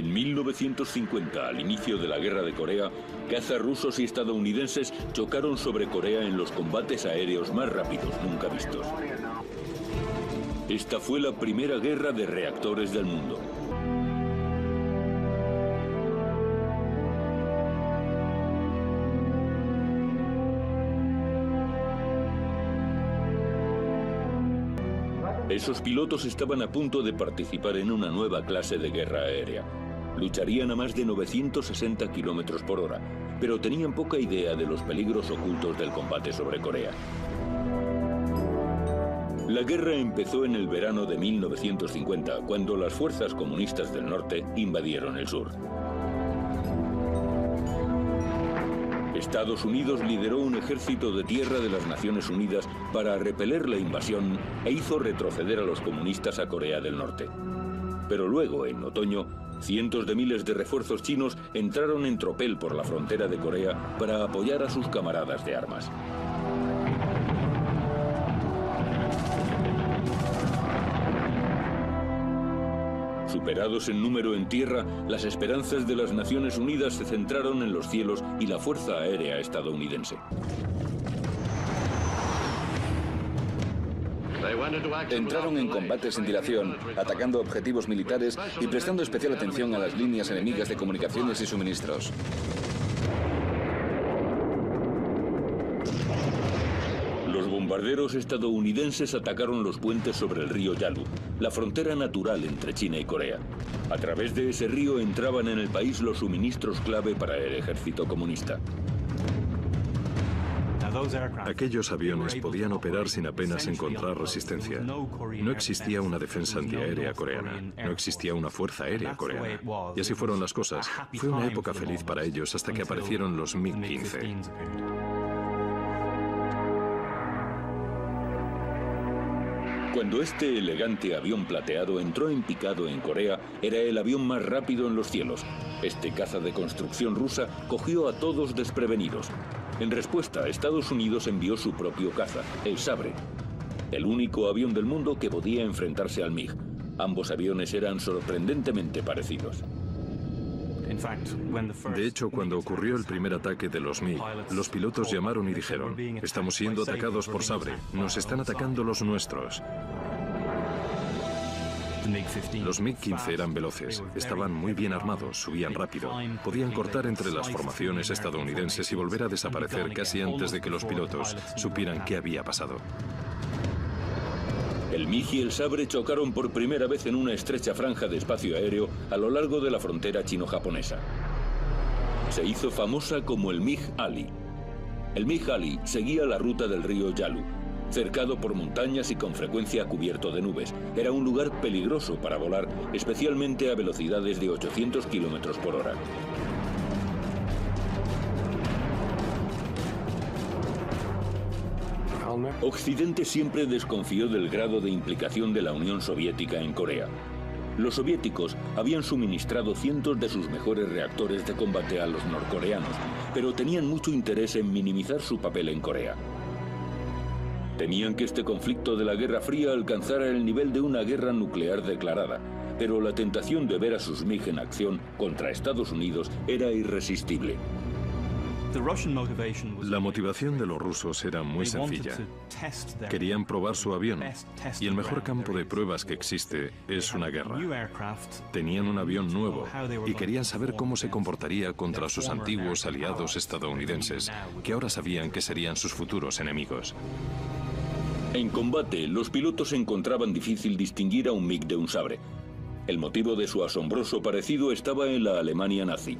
En 1950, al inicio de la Guerra de Corea, cazas rusos y estadounidenses chocaron sobre Corea en los combates aéreos más rápidos nunca vistos. Esta fue la primera guerra de reactores del mundo. Esos pilotos estaban a punto de participar en una nueva clase de guerra aérea. Lucharían a más de 960 kilómetros por hora, pero tenían poca idea de los peligros ocultos del combate sobre Corea. La guerra empezó en el verano de 1950, cuando las fuerzas comunistas del norte invadieron el sur. Estados Unidos lideró un ejército de tierra de las Naciones Unidas para repeler la invasión e hizo retroceder a los comunistas a Corea del Norte. Pero luego, en otoño, cientos de miles de refuerzos chinos entraron en tropel por la frontera de Corea para apoyar a sus camaradas de armas. Superados en número en tierra, las esperanzas de las Naciones Unidas se centraron en los cielos y la Fuerza Aérea estadounidense. Entraron en combate sin dilación, atacando objetivos militares y prestando especial atención a las líneas enemigas de comunicaciones y suministros. Los bombarderos estadounidenses atacaron los puentes sobre el río Yalu, la frontera natural entre China y Corea. A través de ese río entraban en el país los suministros clave para el ejército comunista. Aquellos aviones podían operar sin apenas encontrar resistencia. No existía una defensa antiaérea coreana, no existía una fuerza aérea coreana. Y así fueron las cosas. Fue una época feliz para ellos hasta que aparecieron los MiG-15. Cuando este elegante avión plateado entró en picado en Corea, era el avión más rápido en los cielos. Este caza de construcción rusa cogió a todos desprevenidos. En respuesta, Estados Unidos envió su propio caza, el Sabre, el único avión del mundo que podía enfrentarse al MiG. Ambos aviones eran sorprendentemente parecidos. De hecho, cuando ocurrió el primer ataque de los MiG, los pilotos llamaron y dijeron: estamos siendo atacados por Sabre, nos están atacando los nuestros. Los MiG-15 eran veloces, estaban muy bien armados, subían rápido, podían cortar entre las formaciones estadounidenses y volver a desaparecer casi antes de que los pilotos supieran qué había pasado. El MiG y el Sabre chocaron por primera vez en una estrecha franja de espacio aéreo a lo largo de la frontera chino-japonesa. Se hizo famosa como el MiG Ali. El MiG Ali seguía la ruta del río Yalu, cercado por montañas y con frecuencia cubierto de nubes. Era un lugar peligroso para volar, especialmente a velocidades de 800 kilómetros por hora. Occidente siempre desconfió del grado de implicación de la Unión Soviética en Corea. Los soviéticos habían suministrado cientos de sus mejores reactores de combate a los norcoreanos, pero tenían mucho interés en minimizar su papel en Corea. Temían que este conflicto de la Guerra Fría alcanzara el nivel de una guerra nuclear declarada, pero la tentación de ver a sus MiG en acción contra Estados Unidos era irresistible. La motivación de los rusos era muy sencilla. Querían probar su avión, y el mejor campo de pruebas que existe es una guerra. Tenían un avión nuevo y querían saber cómo se comportaría contra sus antiguos aliados estadounidenses, que ahora sabían que serían sus futuros enemigos. En combate, los pilotos encontraban difícil distinguir a un MiG de un Sabre. El motivo de su asombroso parecido estaba en la Alemania nazi.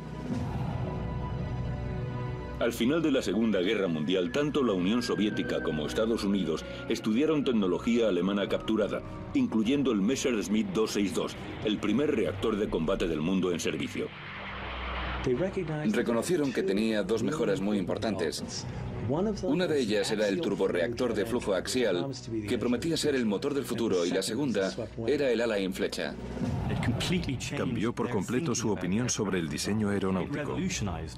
Al final de la Segunda Guerra Mundial, tanto la Unión Soviética como Estados Unidos estudiaron tecnología alemana capturada, incluyendo el Messerschmitt 262, el primer reactor de combate del mundo en servicio. Reconocieron que tenía dos mejoras muy importantes. Una de ellas era el turborreactor de flujo axial, que prometía ser el motor del futuro, y la segunda era el ala en flecha. Cambió por completo su opinión sobre el diseño aeronáutico.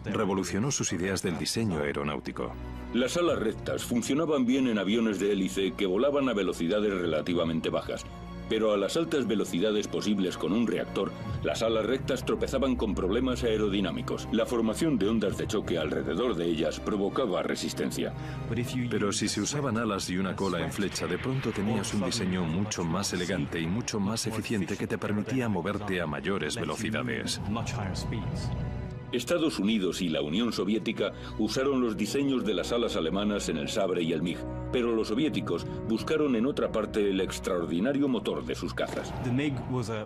Revolucionó sus ideas del diseño aeronáutico. Las alas rectas funcionaban bien en aviones de hélice que volaban a velocidades relativamente bajas. Pero a las altas velocidades posibles con un reactor, las alas rectas tropezaban con problemas aerodinámicos. La formación de ondas de choque alrededor de ellas provocaba resistencia. Pero si se usaban alas y una cola en flecha, de pronto tenías un diseño mucho más elegante y mucho más eficiente que te permitía moverte a mayores velocidades. Estados Unidos y la Unión Soviética usaron los diseños de las alas alemanas en el Sabre y el MiG, pero los soviéticos buscaron en otra parte el extraordinario motor de sus cazas.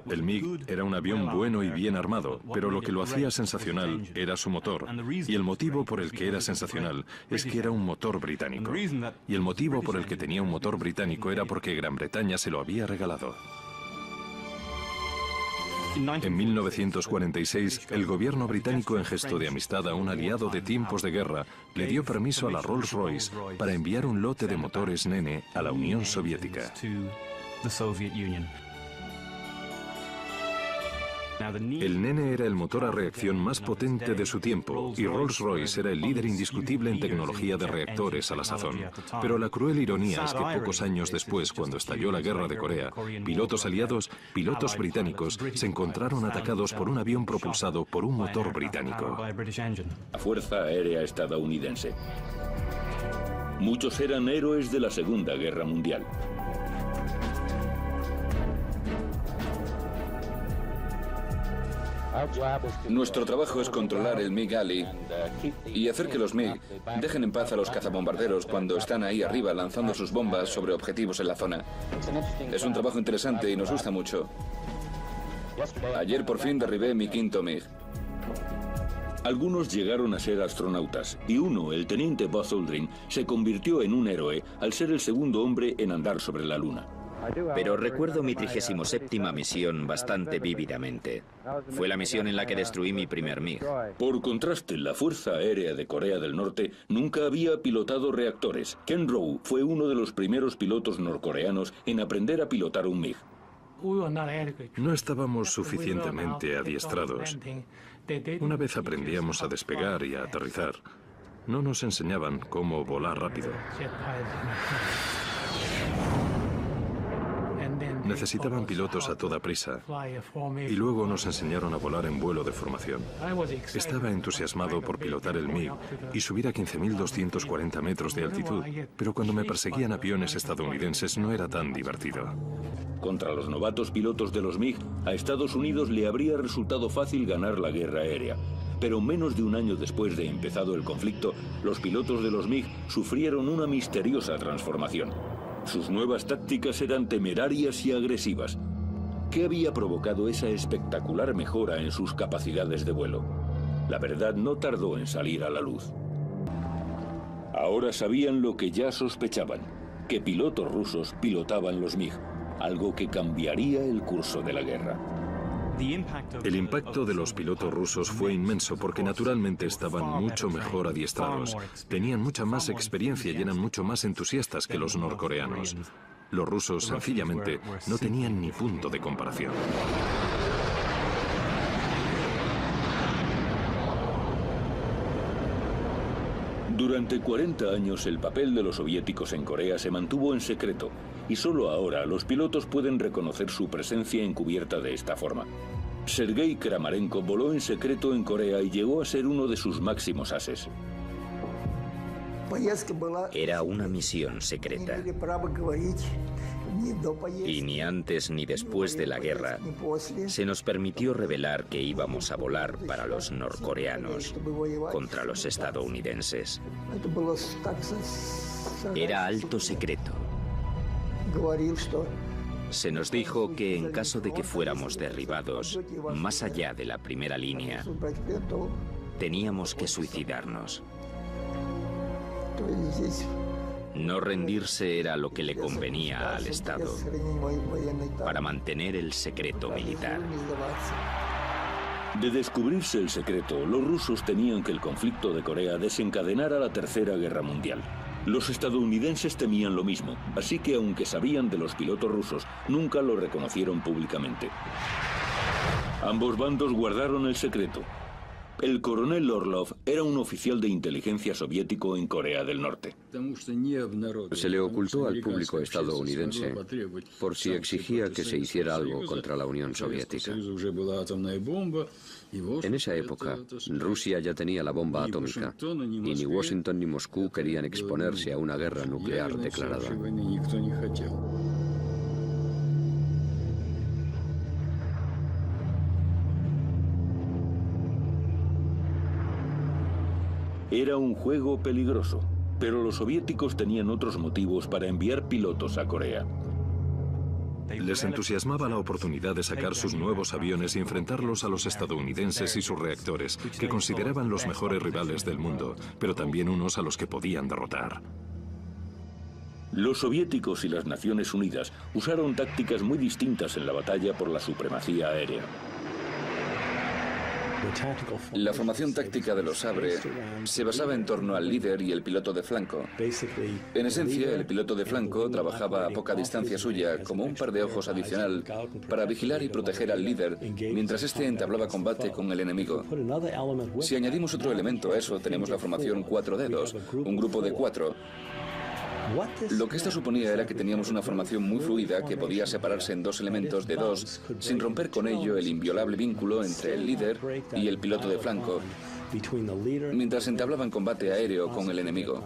El MiG era un avión bueno y bien armado, pero lo que lo hacía sensacional era su motor. Y el motivo por el que era sensacional es que era un motor británico. Y el motivo por el que tenía un motor británico era porque Gran Bretaña se lo había regalado. En 1946, el gobierno británico, en gesto de amistad a un aliado de tiempos de guerra, le dio permiso a la Rolls-Royce para enviar un lote de motores Nene a la Unión Soviética. El Nene era el motor a reacción más potente de su tiempo y Rolls-Royce era el líder indiscutible en tecnología de reactores a la sazón. Pero la cruel ironía es que pocos años después, cuando estalló la guerra de Corea, pilotos aliados, pilotos británicos, se encontraron atacados por un avión propulsado por un motor británico. La Fuerza Aérea Estadounidense. Muchos eran héroes de la Segunda Guerra Mundial. Nuestro trabajo es controlar el MiG Alley y hacer que los MiG dejen en paz a los cazabombarderos cuando están ahí arriba lanzando sus bombas sobre objetivos en la zona. Es un trabajo interesante y nos gusta mucho. Ayer por fin derribé mi quinto MiG. Algunos llegaron a ser astronautas y uno, el teniente Buzz Aldrin, se convirtió en un héroe al ser el segundo hombre en andar sobre la Luna. Pero recuerdo mi 37ª misión bastante vívidamente. Fue la misión en la que destruí mi primer MiG. Por contraste, la Fuerza Aérea de Corea del Norte nunca había pilotado reactores. Ken Rowe fue uno de los primeros pilotos norcoreanos en aprender a pilotar un MiG. No estábamos suficientemente adiestrados. Una vez aprendíamos a despegar y a aterrizar, no nos enseñaban cómo volar rápido. Necesitaban pilotos a toda prisa y luego nos enseñaron a volar en vuelo de formación. Estaba entusiasmado por pilotar el MiG y subir a 15.240 metros de altitud, pero cuando me perseguían aviones estadounidenses no era tan divertido. Contra los novatos pilotos de los MiG, a Estados Unidos le habría resultado fácil ganar la guerra aérea. Pero menos de un año después de empezado el conflicto, los pilotos de los MiG sufrieron una misteriosa transformación. Sus nuevas tácticas eran temerarias y agresivas. ¿Qué había provocado esa espectacular mejora en sus capacidades de vuelo? La verdad no tardó en salir a la luz. Ahora sabían lo que ya sospechaban, que pilotos rusos pilotaban los MiG, algo que cambiaría el curso de la guerra. El impacto de los pilotos rusos fue inmenso porque naturalmente estaban mucho mejor adiestrados, tenían mucha más experiencia y eran mucho más entusiastas que los norcoreanos. Los rusos sencillamente no tenían ni punto de comparación. Durante 40 años el papel de los soviéticos en Corea se mantuvo en secreto y solo ahora los pilotos pueden reconocer su presencia encubierta de esta forma. Sergei Kramarenko voló en secreto en Corea y llegó a ser uno de sus máximos ases. Era una misión secreta. Y ni antes ni después de la guerra se nos permitió revelar que íbamos a volar para los norcoreanos contra los estadounidenses. Era alto secreto. Se nos dijo que en caso de que fuéramos derribados más allá de la primera línea, teníamos que suicidarnos. No rendirse era lo que le convenía al Estado para mantener el secreto militar. De descubrirse el secreto, los rusos temían que el conflicto de Corea desencadenara la Tercera Guerra Mundial. Los estadounidenses temían lo mismo, así que aunque sabían de los pilotos rusos, nunca lo reconocieron públicamente. Ambos bandos guardaron el secreto. El coronel Orlov era un oficial de inteligencia soviético en Corea del Norte. Se le ocultó al público estadounidense por si exigía que se hiciera algo contra la Unión Soviética. En esa época, Rusia ya tenía la bomba atómica y ni Washington ni Moscú querían exponerse a una guerra nuclear declarada. Era un juego peligroso, pero los soviéticos tenían otros motivos para enviar pilotos a Corea. Les entusiasmaba la oportunidad de sacar sus nuevos aviones y enfrentarlos a los estadounidenses y sus reactores, que consideraban los mejores rivales del mundo, pero también unos a los que podían derrotar. Los soviéticos y las Naciones Unidas usaron tácticas muy distintas en la batalla por la supremacía aérea. La formación táctica de los Sabre se basaba en torno al líder y el piloto de flanco. En esencia, el piloto de flanco trabajaba a poca distancia suya, como un par de ojos adicional, para vigilar y proteger al líder, mientras éste entablaba combate con el enemigo. Si añadimos otro elemento a eso, tenemos la formación 4 dedos, un grupo de 4. Lo que esto suponía era que teníamos una formación muy fluida que podía separarse en dos elementos de dos, sin romper con ello el inviolable vínculo entre el líder y el piloto de flanco, mientras entablaban combate aéreo con el enemigo.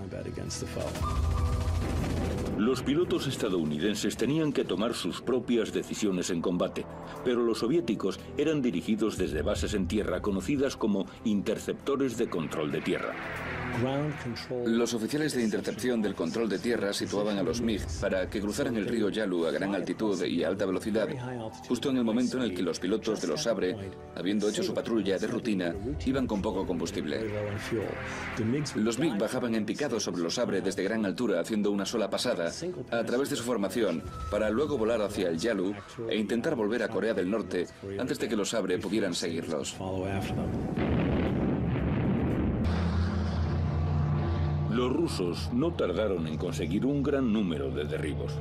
Los pilotos estadounidenses tenían que tomar sus propias decisiones en combate, pero los soviéticos eran dirigidos desde bases en tierra conocidas como interceptores de control de tierra. Los oficiales de intercepción del control de tierra situaban a los MiG para que cruzaran el río Yalu a gran altitud y a alta velocidad, justo en el momento en el que los pilotos de los Sabre, habiendo hecho su patrulla de rutina, iban con poco combustible. Los MiG bajaban en picado sobre los Sabre desde gran altura, haciendo una sola pasada a través de su formación, para luego volar hacia el Yalu e intentar volver a Corea del Norte antes de que los Sabre pudieran seguirlos. Los rusos no tardaron en conseguir un gran número de derribos.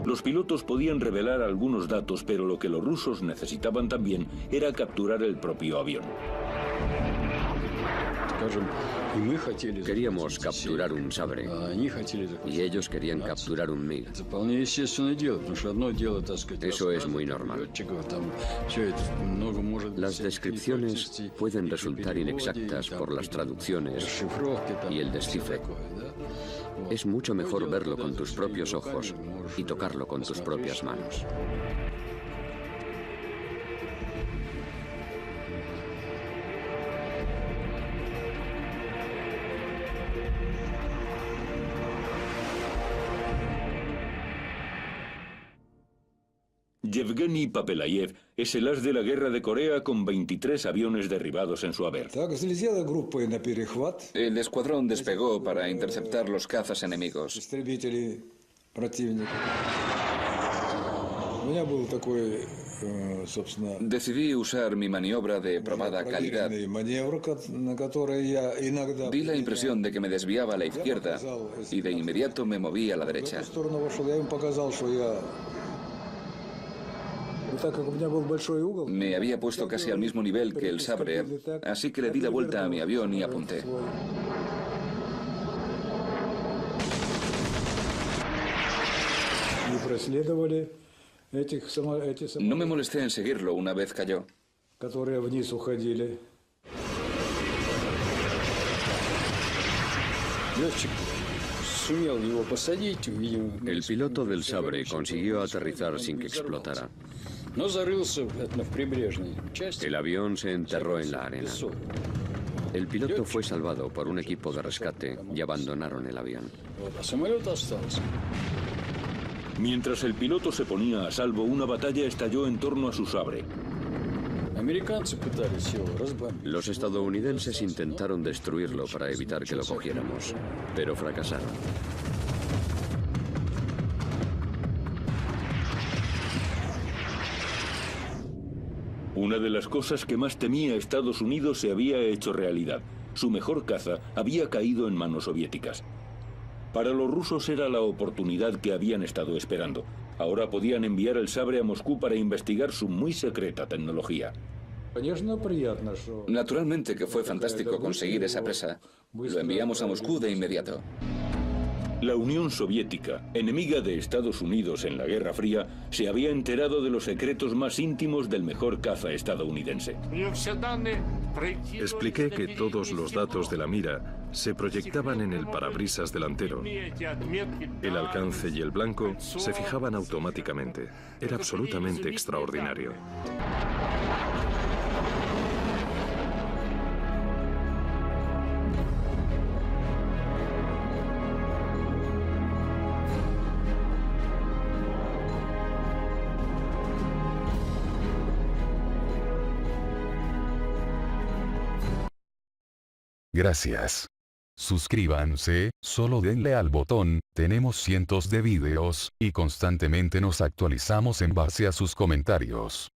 Los pilotos podían revelar algunos datos, pero lo que los rusos necesitaban también era capturar el propio avión. Queríamos capturar un Sabre y ellos querían capturar un MiG. Eso es muy normal. Las descripciones pueden resultar inexactas por las traducciones y el descifre. Es mucho mejor verlo con tus propios ojos y tocarlo con tus propias manos. Yevgeny Papelayev es el as de la guerra de Corea con 23 aviones derribados en su haber. El escuadrón despegó para interceptar los cazas enemigos. Decidí usar mi maniobra de probada calidad. Di la impresión de que me desviaba a la izquierda y de inmediato me moví a la derecha. Me había puesto casi al mismo nivel que el Sabre, así que le di la vuelta a mi avión y apunté. No me molesté en seguirlo una vez cayó. El piloto del Sabre consiguió aterrizar sin que explotara. El avión se enterró en la arena. El piloto fue salvado por un equipo de rescate y abandonaron el avión. Mientras el piloto se ponía a salvo, una batalla estalló en torno a su Sabre. Los estadounidenses intentaron destruirlo para evitar que lo cogiéramos, pero fracasaron. Una de las cosas que más temía Estados Unidos se había hecho realidad. Su mejor caza había caído en manos soviéticas. Para los rusos era la oportunidad que habían estado esperando. Ahora podían enviar el Sabre a Moscú para investigar su muy secreta tecnología. Naturalmente que fue fantástico conseguir esa presa. Lo enviamos a Moscú de inmediato. La Unión Soviética, enemiga de Estados Unidos en la Guerra Fría, se había enterado de los secretos más íntimos del mejor caza estadounidense. Expliqué que todos los datos de la mira se proyectaban en el parabrisas delantero. El alcance y el blanco se fijaban automáticamente. Era absolutamente extraordinario. Gracias. Suscríbanse, solo denle al botón, tenemos cientos de videos, y constantemente nos actualizamos en base a sus comentarios.